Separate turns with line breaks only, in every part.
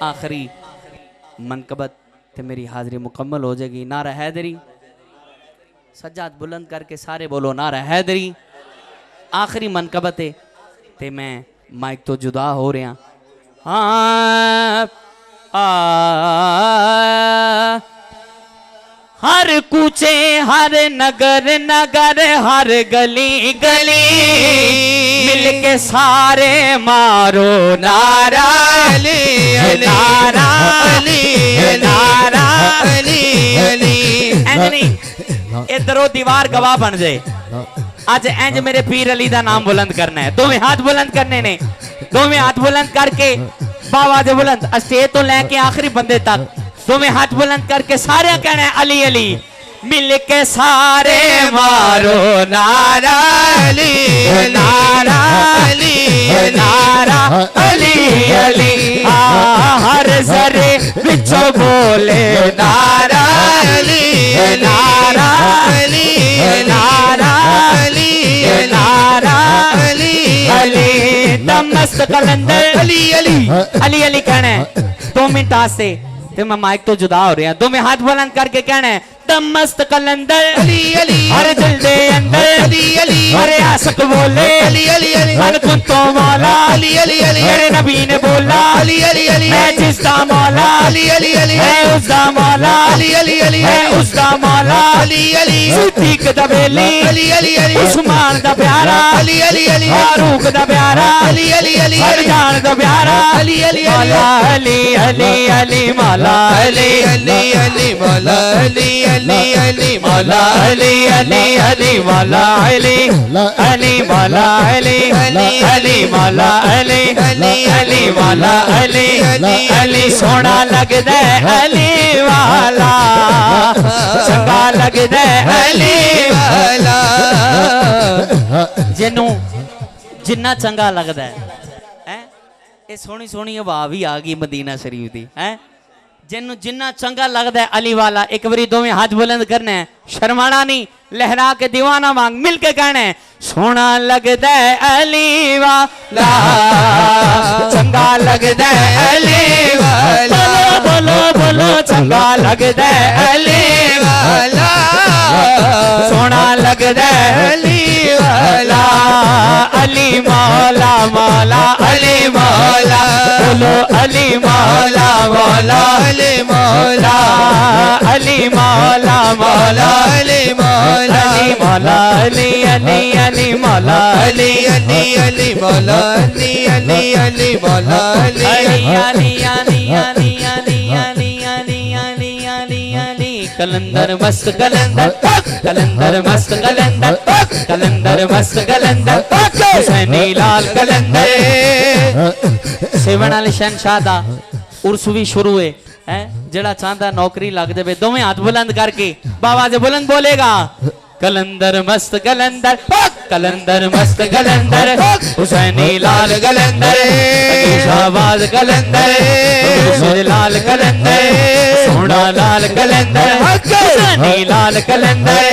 आखिरी मनकबत ते मेरी हाजिरी मुकम्मल हो जाएगी। नारा हैदरी, सज्जाद बुलंद करके सारे बोलो नारा हैदरी। आखिरी मनकबत है ते मैं माइक तो जुदा हो रहा। हाँ हर कूचे हर नगर नगर हर गली गली मिलके सारे मारो नारा अली नारा अली नारा अली अली। इधरों दीवार गवाह बन जाए। आज इंज मेरे पीर अली दा नाम बुलंद करना है। दोवें हाथ बुलंद करने ने, दोवें हाथ बुलंद करके बावाज़ बुलंद स्टेज तो लेके आखिरी बंदे तक दोवें हाथ बुलंद करके सारे कहना है अली अली। मिल के सारे मारो नारा अली नारा अली नारा अली अली। हर जरे बिचो बोले नारा अली नारा अली नारा अली नारा अली अली। दमस्त कलंदर अली अली अली अली कहना है। 2 मिनट आस्ते ते मैं माइक तो जुदा हो रहा। 2 में हाथ बुलंद करके कहना है दमस्त कलंदर अली अली। हर दिल दे अंदर अली अली। अरे आशिक बोले अली अली अली। मन कुन तो मौला अली अली अली। मेरे नबी ने बोला अली अली अली। मैं जिसका मौला अली अली अली। मैं उसका मौला अली अली अली। मैं उसका मौला अली अली। सिद्दीक दा बेली अली अली अली। उस्मान दा प्यारा अली अली अली। फारूक दा प्यारा अली अली अली। फरजान दा प्यारा अली अली अली। अली अली अली मौला अली अली अली मौला अली अली अली मौला अली अली अली मौला अली अली मौला अली अली मौला अली अली मौला अली अली। सोना लगदा अली वाला चंगा लगदा अली वाला। जिन्नू जिन्ना चंगा लगदा है ये सोहनी सोहनी हवा भी आ गई मदीना शरीफ दी है। जिन्नू जिन्ना चंगा लगता है अली वाला एक बारी दोवें हाथ बुलंद करना है। शर्माना नहीं, लहरा के दीवाना मांग मिल के कहना है सोना लगता है अली वाला चंगा लगता है अली वाला। बोलो बोलो चंगा लगता है अली वाला सोना लगता है अली वाला। अली मौला मौला अली मौला बोलो अली मौला मौला अली मौला अली मौला मौला अली मौला अली मौला अली अली अली मौला अली अली अली मौला अली अली अली मौला अली अली अली अली अली अली अली अली अली अली अली। कलंदर मस्त कलंदर कलंदर मस्त कलंदर कलंदर मस्त कलंदर हुसैनी लाल कलंदर। सेवन वाले शहनशाह दा उर्स भी शुरू है जड़ा चाहता नौकरी लग जाए। दोवें हाथ बुलंद करके बाबा से बुलंद बोलेगा कलंदर मस्त कलंदर कलंदर मस्त कलंदर हुसैनी लाल कलंदर शाहबाज कलंदर लाल कलंदर सोना लाल कलंदर हुसैनी लाल कलंदर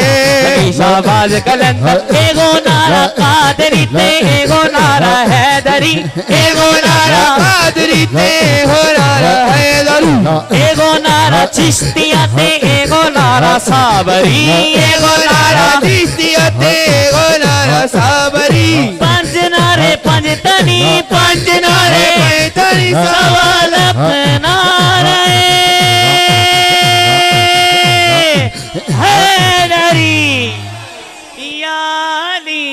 शाहबाज कलंदर। एगो नारा कादरी ते एगो नारा हैदरी एगो नारा कादरी ते एगो नारा हैदरी एगो नारा चिश्तिया ते एगो नारा साबरी एगो नारा चिश्तिया ते एगो नारा साबरी। 5 नारे 5 तनी 5 नारे 5 तनी सवा लख नारे हैदरी याली।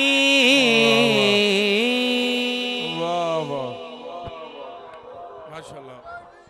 वाह वाह माशाल्लाह।